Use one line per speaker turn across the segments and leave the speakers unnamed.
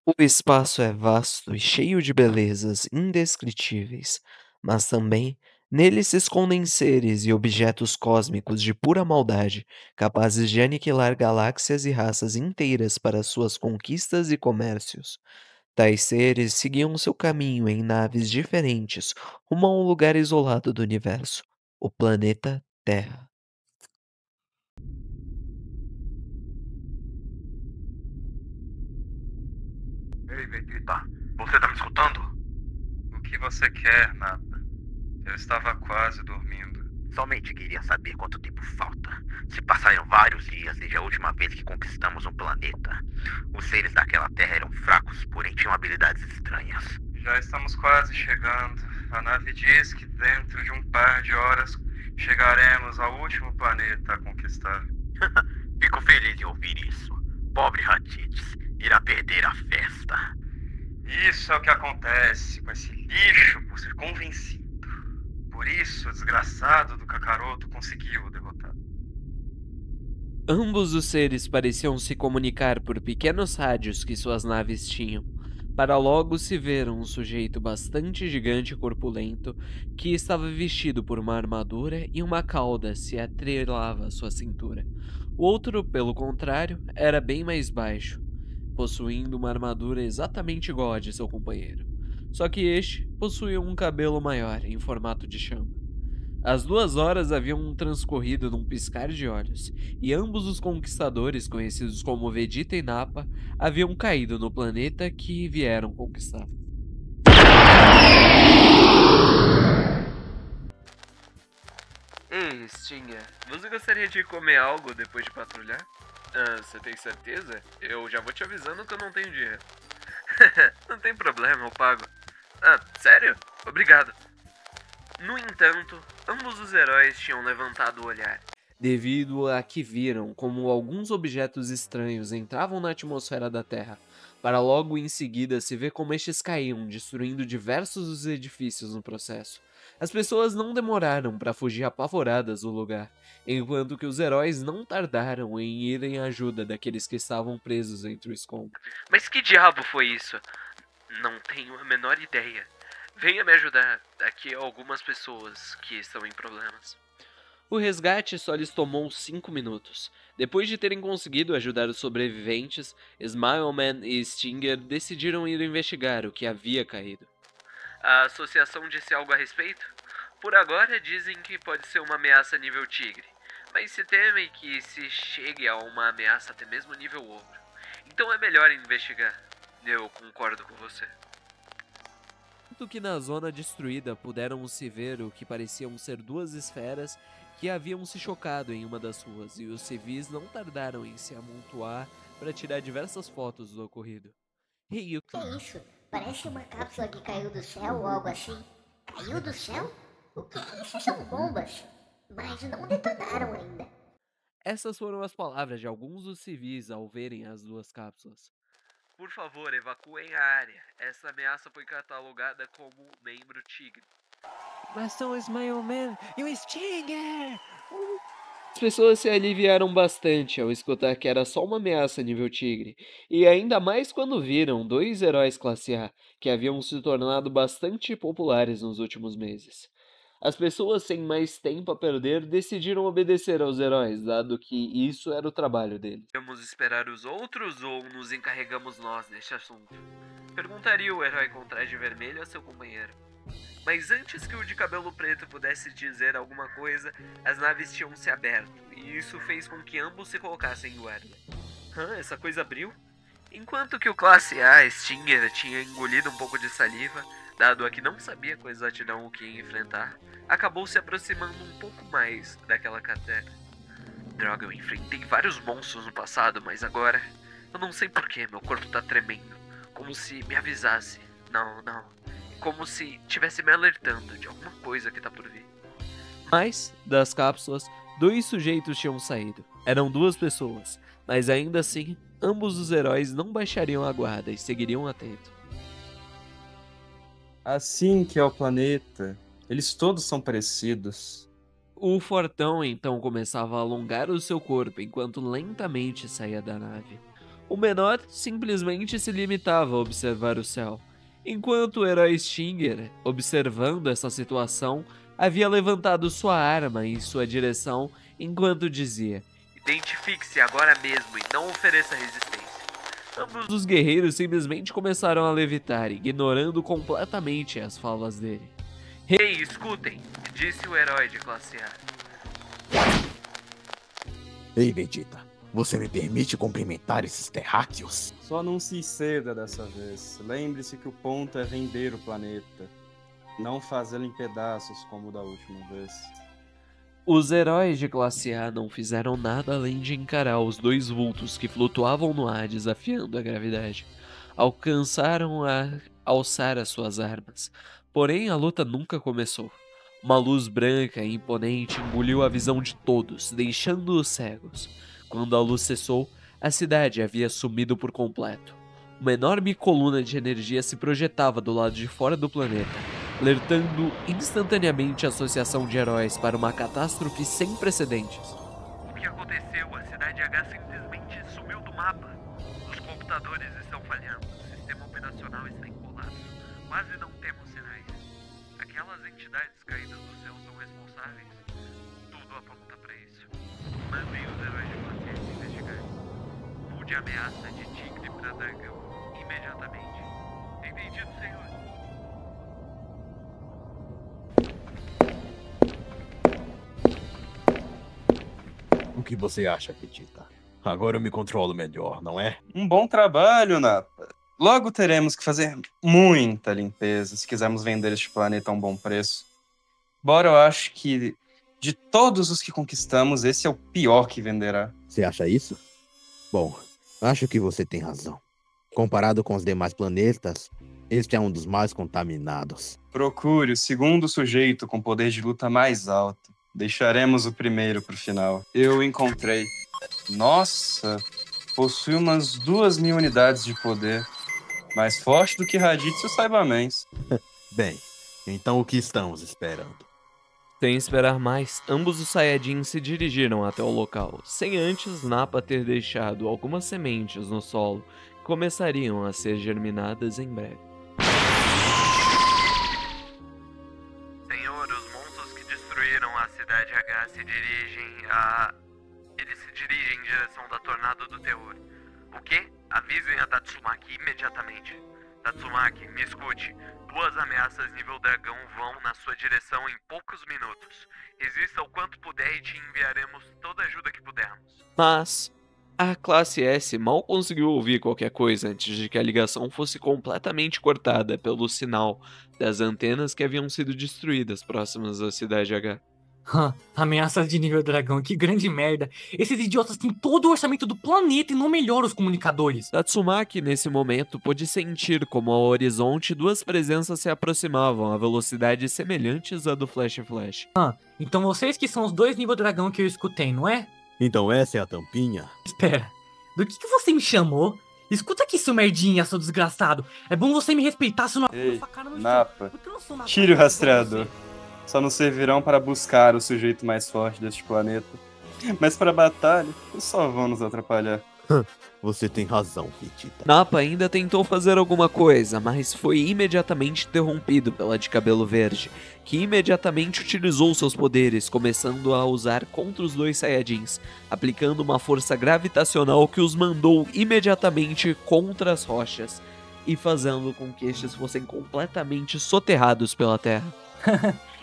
O espaço é vasto e cheio de belezas indescritíveis, mas também nele se escondem seres e objetos cósmicos de pura maldade, capazes de aniquilar galáxias e raças inteiras para suas conquistas e comércios. Tais seres seguiam seu caminho em naves diferentes, rumo a um lugar isolado do universo, o planeta Terra.
Ei, Vegeta, você tá me escutando? O que você quer, Napa? Eu estava quase dormindo. Somente queria saber quanto tempo falta. Se passaram vários dias desde a última vez que conquistamos um planeta. Os seres daquela terra eram fracos, porém tinham habilidades estranhas. Já estamos quase chegando. A nave diz que dentro de um par de horas chegaremos ao último planeta a conquistar. Fico feliz em ouvir isso. Pobre Raditz, irá perder a festa. Isso é o que acontece com esse lixo por ser convencido. Por isso, o desgraçado do Kakaroto conseguiu derrotar.
Ambos os seres pareciam se comunicar por pequenos rádios que suas naves tinham, para logo se ver um sujeito bastante gigante e corpulento que estava vestido por uma armadura e uma cauda se atrelava à sua cintura. O outro, pelo contrário, era bem mais baixo, possuindo uma armadura exatamente igual à de seu companheiro. Só que este possuía um cabelo maior, em formato de chama. As 2 horas haviam transcorrido num piscar de olhos, e ambos os conquistadores, conhecidos como Vegeta e Nappa, haviam caído no planeta que vieram conquistar. Ei, Stinger, você gostaria de comer algo depois de patrulhar? Você tem certeza? Eu já vou te avisando que eu não tenho dinheiro. Não tem problema, eu pago. Sério? Obrigado. No entanto, ambos os heróis tinham levantado o olhar, devido a que viram como alguns objetos estranhos entravam na atmosfera da Terra, para logo em seguida se ver como estes caíam, destruindo diversos dos edifícios no processo. As pessoas não demoraram para fugir apavoradas do lugar, enquanto que os heróis não tardaram em ir em ajuda daqueles que estavam presos entre o escombro. Mas que diabo foi isso? Não tenho a menor ideia. Venha me ajudar. Aqui algumas pessoas que estão em problemas. O resgate só lhes tomou 5 minutos. Depois de terem conseguido ajudar os sobreviventes, Smileman e Stinger decidiram ir investigar o que havia caído. A associação disse algo a respeito? Por agora dizem que pode ser uma ameaça nível tigre, mas se temem que se chegue a uma ameaça até mesmo nível ogro. Então é melhor investigar. Eu concordo com você. Tanto que na zona destruída puderam se ver o que pareciam ser 2 esferas que haviam se chocado em uma das ruas, e os civis não tardaram em se amontoar para tirar diversas fotos do ocorrido. Hey,
Que é isso? Parece uma cápsula que caiu do céu ou algo assim. Caiu do céu? O que é isso são bombas? Mas não detonaram ainda.
essas foram as palavras de alguns dos civis ao verem as 2 cápsulas. Por favor, evacuem a área. Essa ameaça foi catalogada como membro tigre. Mas são Smile Man e o Stinger! As pessoas se aliviaram bastante ao escutar que era só uma ameaça nível tigre, e ainda mais quando viram 2 heróis classe A que haviam se tornado bastante populares nos últimos meses. As pessoas, sem mais tempo a perder, decidiram obedecer aos heróis, dado que isso era o trabalho deles. Vamos esperar os outros ou nos encarregamos nós deste assunto? Perguntaria o herói com traje vermelho a seu companheiro. Mas antes que o de cabelo preto pudesse dizer alguma coisa, as naves tinham se aberto, e isso fez com que ambos se colocassem em guarda. Essa coisa abriu? Enquanto que o classe A, Stinger, tinha engolido um pouco de saliva, dado a que não sabia com exatidão o que ia enfrentar, acabou se aproximando um pouco mais daquela cratera. Droga, eu enfrentei vários monstros no passado, mas agora, eu não sei porquê, meu corpo tá tremendo, como se me avisasse. Não, como se estivesse me alertando de alguma coisa que tá por vir. Mas, das cápsulas, 2 sujeitos tinham saído. Eram 2 pessoas, mas ainda assim, ambos os heróis não baixariam a guarda e seguiriam atentos.
Assim que é o planeta, eles todos são parecidos.
O fortão então começava a alongar o seu corpo enquanto lentamente saía da nave.
O menor simplesmente se limitava a observar o céu, enquanto o herói Stinger, observando essa situação, havia levantado sua arma em sua direção enquanto dizia:
Identifique-se agora mesmo e não ofereça resistência.
ambos os guerreiros simplesmente começaram a levitar, ignorando completamente as falas dele.
Ei, escutem, disse o herói de classe A.
Ei, Vegeta, você me permite cumprimentar esses terráqueos?
Só não se exceda dessa vez. Lembre-se que o ponto é vender o planeta, não fazê-lo em pedaços como o da última vez.
Os heróis de classe A não fizeram nada além de encarar os dois vultos que flutuavam no ar desafiando a gravidade. Alcançaram a alçar as suas armas, porém a luta nunca começou. Uma luz branca e imponente engoliu a visão de todos, deixando-os cegos. Quando a luz cessou, a cidade havia sumido por completo. Uma enorme coluna de energia se projetava do lado de fora do planeta, alertando instantaneamente a associação de heróis para uma catástrofe sem precedentes.
O que aconteceu? A cidade H simplesmente sumiu do mapa. Os computadores estão falhando. O sistema operacional está em colapso. Quase não temos sinais. Aquelas entidades caídas do céu são responsáveis? Tudo aponta para isso. Mandem os heróis de classe investigar. Mude a ameaça de tigre para dragão imediatamente. Entendido, senhor?
O que você acha, Vegeta? Agora eu me controlo melhor, não é?
Um bom trabalho, Nappa. Logo teremos que fazer muita limpeza se quisermos vender este planeta a um bom preço. Embora eu acho que, de todos os que conquistamos, esse é o pior que venderá.
Você acha isso? Bom, acho que você tem razão. Comparado com os demais planetas, este é um dos mais contaminados.
Procure o segundo sujeito com poder de luta mais alto. Deixaremos o primeiro pro final. Eu encontrei. Nossa, possui umas 2.000 unidades de poder. Mais forte do que Raditz e os Saibamens.
Bem, então o que estamos esperando?
Sem esperar mais, ambos os Saiyajins se dirigiram até o local, sem antes Nappa ter deixado algumas sementes no solo que começariam a ser germinadas em breve.
Senhor, os monstros que destruíram a cidade H se dirigem Eles se dirigem em direção da Tornado do Terror. O quê? Avisem a Tatsumaki imediatamente. Tatsumaki, me escute. 2 ameaças nível dragão vão na sua direção em poucos minutos. Resista o quanto puder e te enviaremos toda a ajuda que pudermos.
Mas a classe S mal conseguiu ouvir qualquer coisa antes de que a ligação fosse completamente cortada pelo sinal das antenas que haviam sido destruídas próximas da cidade H.
Ameaças de nível dragão, que grande merda. Esses idiotas têm todo o orçamento do planeta e não melhoram os comunicadores.
Tatsumaki, nesse momento, pôde sentir como ao horizonte 2 presenças se aproximavam a velocidades semelhantes à do Flash Flash.
Então vocês que são os 2 nível dragão que eu escutei, não é?
Então essa é a tampinha?
Espera, do que você me chamou? Escuta aqui, seu merdinha, seu desgraçado. É bom você me respeitar, senão
Ei,
sua cara no
Nappa,
chão. Eu não sou nada
tire o
pra
rastreador.
você.
Só não servirão para buscar o sujeito mais forte deste planeta. Mas para a batalha, eles só vão nos atrapalhar.
Você tem razão, Vegeta.
Nappa ainda tentou fazer alguma coisa, mas foi imediatamente interrompido pela de cabelo verde, que imediatamente utilizou seus poderes, começando a usar contra os 2 Saiyajins, aplicando uma força gravitacional que os mandou imediatamente contra as rochas, e fazendo com que estes fossem completamente soterrados pela terra.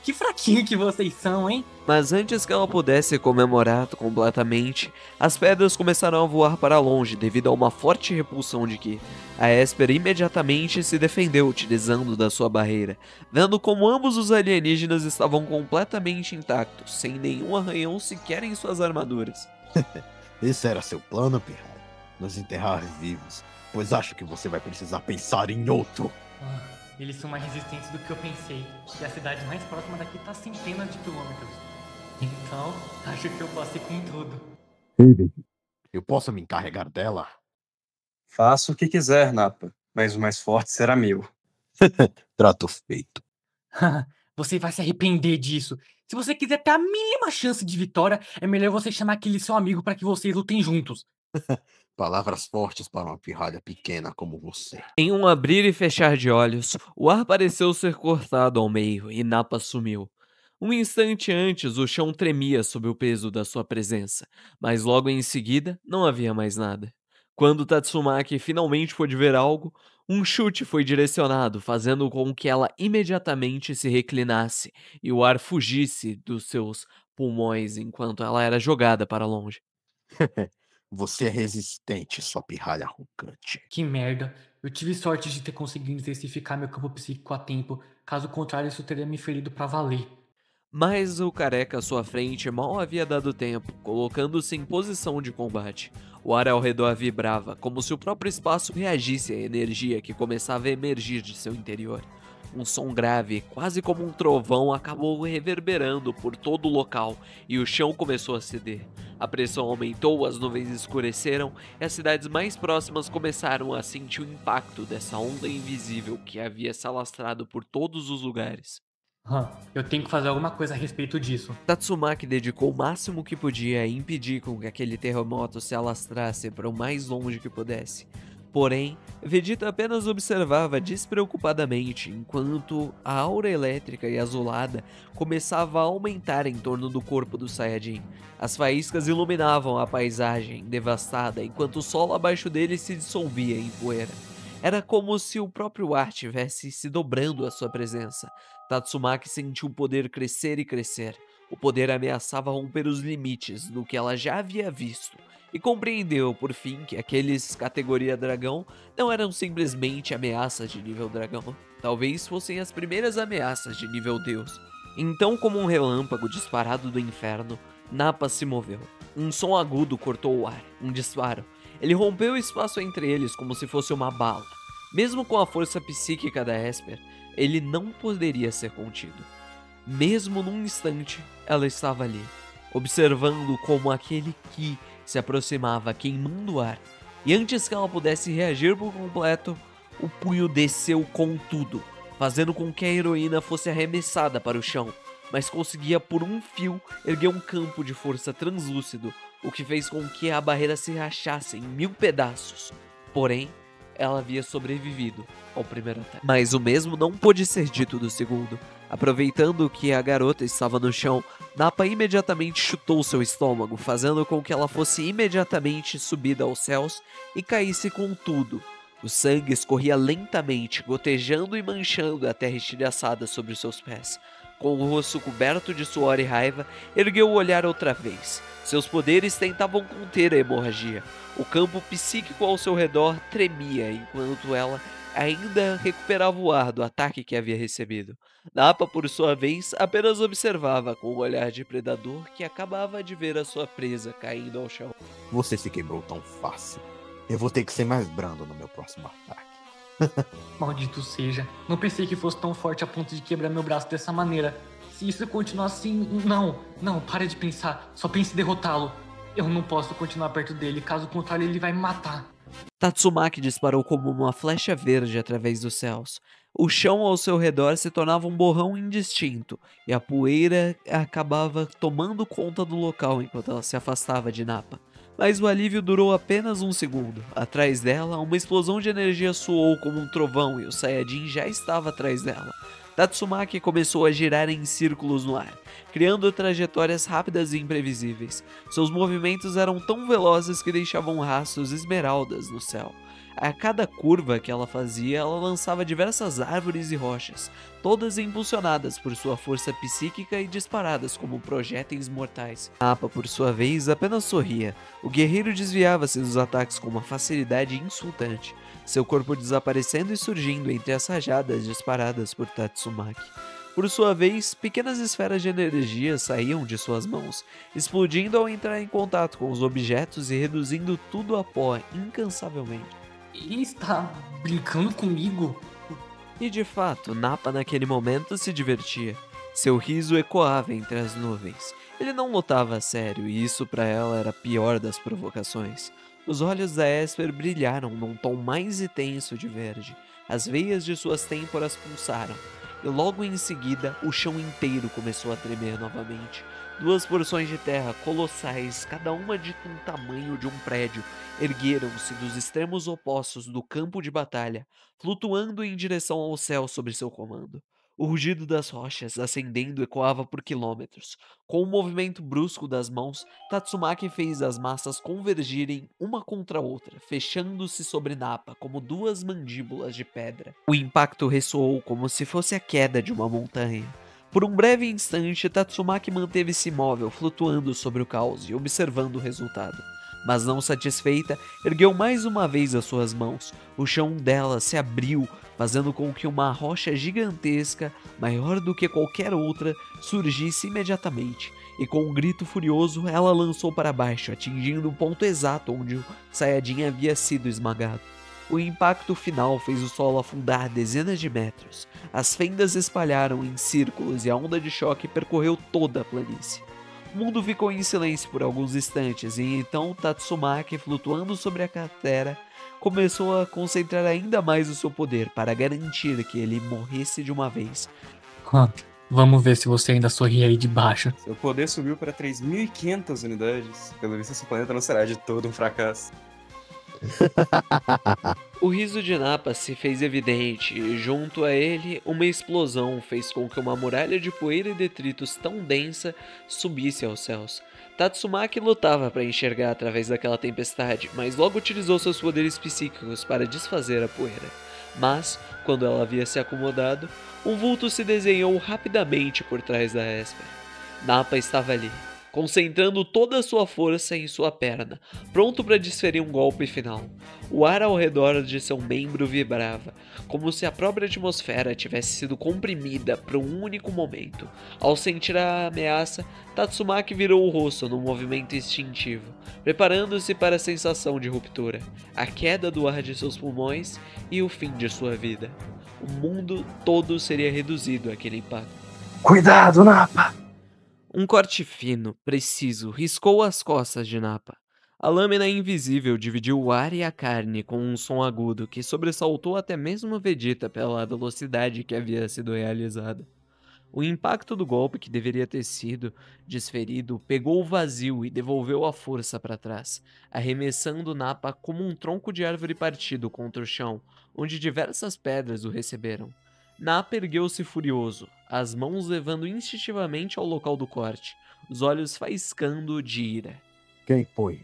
Que fraquinho que vocês são, hein?
Mas antes que ela pudesse comemorar completamente, as pedras começaram a voar para longe devido a uma forte repulsão de Ki. A Esper imediatamente se defendeu utilizando da sua barreira, vendo como ambos os alienígenas estavam completamente intactos, sem nenhum arranhão sequer em suas armaduras.
Esse era seu plano, Pirra? Nos enterrar vivos, pois acho que você vai precisar pensar em outro.
Eles são mais resistentes do que eu pensei. E a cidade mais próxima daqui tá a centenas de quilômetros. Então, acho que eu passei com tudo.
Ei, Vegeta, eu posso me encarregar dela?
Faça o que quiser, Nappa, mas o mais forte será meu.
Trato feito.
Você vai se arrepender disso. Se você quiser ter a mínima chance de vitória, é melhor você chamar aquele seu amigo para que vocês lutem juntos.
Palavras fortes para uma pirralha pequena como você.
Em um abrir e fechar de olhos, o ar pareceu ser cortado ao meio e Napa sumiu. Um instante antes, o chão tremia sob o peso da sua presença, mas logo em seguida não havia mais nada. Quando Tatsumaki finalmente pôde ver algo, um chute foi direcionado, fazendo com que ela imediatamente se reclinasse e o ar fugisse dos seus pulmões enquanto ela era jogada para longe.
Você é resistente, sua pirralha arrogante.
Que merda. Eu tive sorte de ter conseguido intensificar meu campo psíquico a tempo. Caso contrário, isso teria me ferido pra valer.
Mas o careca à sua frente mal havia dado tempo, colocando-se em posição de combate. O ar ao redor vibrava, como se o próprio espaço reagisse à energia que começava a emergir de seu interior. Um som grave, quase como um trovão, acabou reverberando por todo o local e o chão começou a ceder. A pressão aumentou, as nuvens escureceram e as cidades mais próximas começaram a sentir o impacto dessa onda invisível que havia se alastrado por todos os lugares.
Eu tenho que fazer alguma coisa a respeito disso.
Tatsumaki dedicou o máximo que podia a impedir com que aquele terremoto se alastrasse para o mais longe que pudesse. Porém, Vegeta apenas observava despreocupadamente enquanto a aura elétrica e azulada começava a aumentar em torno do corpo do Saiyajin. As faíscas iluminavam a paisagem devastada enquanto o solo abaixo dele se dissolvia em poeira. Era como se o próprio ar tivesse se dobrando à sua presença. Tatsumaki sentiu o poder crescer e crescer. O poder ameaçava romper os limites do que ela já havia visto. E compreendeu, por fim, que aqueles categoria dragão não eram simplesmente ameaças de nível dragão. Talvez fossem as primeiras ameaças de nível deus. Então, como um relâmpago disparado do inferno, Nappa se moveu. Um som agudo cortou o ar, um disparo. Ele rompeu o espaço entre eles como se fosse uma bala. Mesmo com a força psíquica da Esper, ele não poderia ser contido. Mesmo num instante, ela estava ali, observando como aquele Ki se aproximava, queimando o ar. E antes que ela pudesse reagir por completo, o punho desceu com tudo, fazendo com que a heroína fosse arremessada para o chão, mas conseguia por um fio erguer um campo de força translúcido, o que fez com que a barreira se rachasse em 1000 pedaços. Porém, ela havia sobrevivido ao primeiro ataque. Mas o mesmo não pôde ser dito do segundo. Aproveitando que a garota estava no chão, Nappa imediatamente chutou seu estômago, fazendo com que ela fosse imediatamente subida aos céus e caísse com tudo. O sangue escorria lentamente, gotejando e manchando a terra estilhaçada sobre seus pés. Com o rosto coberto de suor e raiva, ergueu o olhar outra vez. Seus poderes tentavam conter a hemorragia. O campo psíquico ao seu redor tremia enquanto ela ainda recuperava o ar do ataque que havia recebido. Nappa, por sua vez, apenas observava com o olhar de predador que acabava de ver a sua presa caindo ao chão.
Você se quebrou tão fácil. Eu vou ter que ser mais brando no meu próximo ataque.
Maldito seja. Não pensei que fosse tão forte a ponto de quebrar meu braço dessa maneira. Se isso continuar assim, não, para de pensar. Só pense em derrotá-lo. Eu não posso continuar perto dele, caso contrário ele vai me matar.
Tatsumaki disparou como uma flecha verde através dos céus. O chão ao seu redor se tornava um borrão indistinto, e a poeira acabava tomando conta do local enquanto ela se afastava de Nappa. Mas o alívio durou apenas um segundo. Atrás dela, uma explosão de energia soou como um trovão e o Saiyajin já estava atrás dela. Tatsumaki começou a girar em círculos no ar, criando trajetórias rápidas e imprevisíveis. Seus movimentos eram tão velozes que deixavam rastros esmeraldas no céu. A cada curva que ela fazia, ela lançava diversas árvores e rochas, todas impulsionadas por sua força psíquica e disparadas como projéteis mortais. Nappa, por sua vez, apenas sorria. O guerreiro desviava-se dos ataques com uma facilidade insultante, seu corpo desaparecendo e surgindo entre as rajadas disparadas por Tatsumaki. Por sua vez, pequenas esferas de energia saíam de suas mãos, explodindo ao entrar em contato com os objetos e reduzindo tudo a pó incansavelmente.
Ele está brincando comigo?
E de fato, Nappa naquele momento se divertia. Seu riso ecoava entre as nuvens. Ele não lutava a sério e isso para ela era a pior das provocações. Os olhos da Esper brilharam num tom mais intenso de verde. As veias de suas têmporas pulsaram. e logo em seguida o chão inteiro começou a tremer novamente. 2 porções de terra colossais, cada uma de um tamanho de um prédio, ergueram-se dos extremos opostos do campo de batalha, flutuando em direção ao céu sob seu comando. O rugido das rochas ascendendo ecoava por quilômetros. Com o movimento brusco das mãos, Tatsumaki fez as massas convergirem uma contra a outra, fechando-se sobre Nappa como 2 mandíbulas de pedra. O impacto ressoou como se fosse a queda de uma montanha. Por um breve instante, Tatsumaki manteve-se imóvel, flutuando sobre o caos e observando o resultado. Mas não satisfeita, ergueu mais uma vez as suas mãos. O chão dela se abriu, fazendo com que uma rocha gigantesca, maior do que qualquer outra, surgisse imediatamente. E com um grito furioso, ela lançou para baixo, atingindo o ponto exato onde o Saiyajin havia sido esmagado. O impacto final fez o solo afundar dezenas de metros. As fendas espalharam em círculos e a onda de choque percorreu toda a planície. O mundo ficou em silêncio por alguns instantes e então Tatsumaki, flutuando sobre a cratera, começou a concentrar ainda mais o seu poder para garantir que ele morresse de uma vez.
Vamos ver se você ainda sorri aí de baixo.
Seu poder subiu para 3.500 unidades. Pelo visto, esse planeta não será de todo um fracasso.
O riso de Nappa se fez evidente e, junto a ele, uma explosão fez com que uma muralha de poeira e detritos tão densa subisse aos céus. Tatsumaki lutava para enxergar através daquela tempestade, mas logo utilizou seus poderes psíquicos para desfazer a poeira. Mas, quando ela havia se acomodado, um vulto se desenhou rapidamente por trás da Esper. Nappa estava ali, concentrando toda a sua força em sua perna, pronto para desferir um golpe final. O ar ao redor de seu membro vibrava, como se a própria atmosfera tivesse sido comprimida por um único momento. Ao sentir a ameaça, Tatsumaki virou o rosto num movimento instintivo, preparando-se para a sensação de ruptura, a queda do ar de seus pulmões e o fim de sua vida. O mundo todo seria reduzido àquele impacto.
Cuidado, Nappa!
Um corte fino, preciso, riscou as costas de Nappa. A lâmina invisível dividiu o ar e a carne com um som agudo que sobressaltou até mesmo Vegeta pela velocidade que havia sido realizada. O impacto do golpe que deveria ter sido desferido pegou o vazio e devolveu a força para trás, arremessando Nappa como um tronco de árvore partido contra o chão, onde diversas pedras o receberam. Nappa ergueu-se furioso, as mãos levando instintivamente ao local do corte, os olhos faiscando de ira.
Quem foi?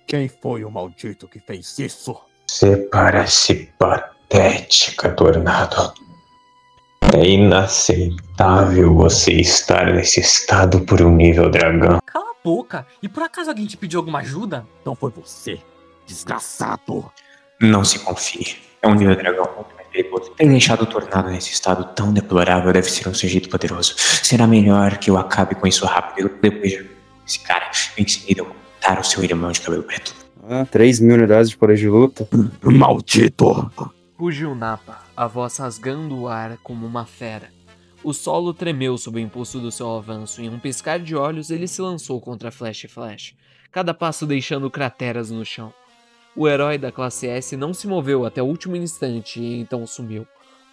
Quem foi o maldito que fez isso?
Você parece patética, Tornado. É inaceitável você estar nesse estado por um nível dragão.
Cala a boca! E por acaso alguém te pediu alguma ajuda?
Então foi você, desgraçado.
Não se confie. É um nível dragão muito mais perigoso. Ter deixado o Tornado nesse estado tão deplorável deve ser um sujeito poderoso. Será melhor que eu acabe com isso rápido e depois de esse cara. Em seguida eu matar o seu irmão de cabelo preto.
3.000 unidades de poder de luta.
Maldito!
Rugiu Nappa, a voz rasgando o ar como uma fera. O solo tremeu sob o impulso do seu avanço e em um piscar de olhos ele se lançou contra Flash, cada passo deixando crateras no chão. O herói da classe S não se moveu até o último instante e então sumiu.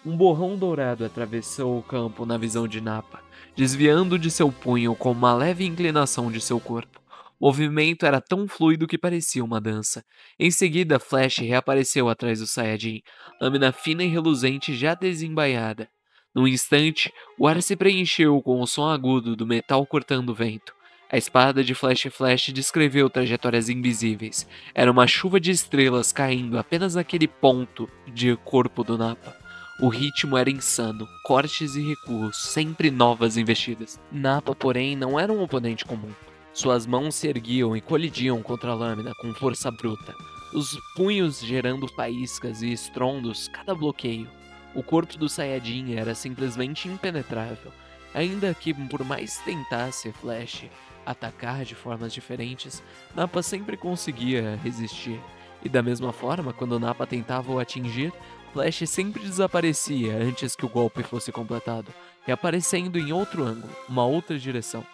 Um borrão dourado atravessou o campo na visão de Nappa, desviando de seu punho com uma leve inclinação de seu corpo. O movimento era tão fluido que parecia uma dança. Em seguida, Flash reapareceu atrás do Saiyajin, lâmina fina e reluzente já desembaiada. Num instante, o ar se preencheu com o som agudo do metal cortando o vento. A espada de Flash descreveu trajetórias invisíveis. Era uma chuva de estrelas caindo apenas naquele ponto de corpo do Nappa. O ritmo era insano, cortes e recuos, sempre novas investidas. Nappa, porém, não era um oponente comum. Suas mãos se erguiam e colidiam contra a lâmina com força bruta, os punhos gerando faíscas e estrondos cada bloqueio. O corpo do Saiyajin era simplesmente impenetrável, ainda que por mais tentasse Flash atacar de formas diferentes, Nappa sempre conseguia resistir. E da mesma forma, quando Nappa tentava o atingir, Flash sempre desaparecia antes que o golpe fosse completado, reaparecendo em outro ângulo, uma outra direção.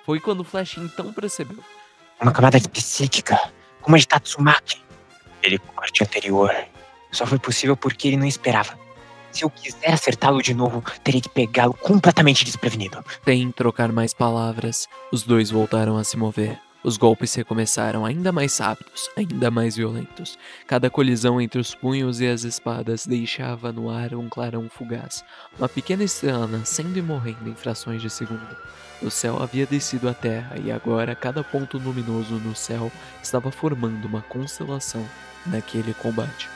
Foi quando Flash então percebeu.
Uma camada psíquica, como a de Tatsumaki. Aquele corte anterior só foi possível porque ele não esperava. Se eu quiser acertá-lo de novo, terei que pegá-lo completamente desprevenido.
Sem trocar mais palavras, os dois voltaram a se mover. Os golpes recomeçaram ainda mais rápidos, ainda mais violentos. Cada colisão entre os punhos e as espadas deixava no ar um clarão fugaz. Uma pequena estrela nascendo e morrendo em frações de segundo. O céu havia descido à terra e agora cada ponto luminoso no céu estava formando uma constelação naquele combate.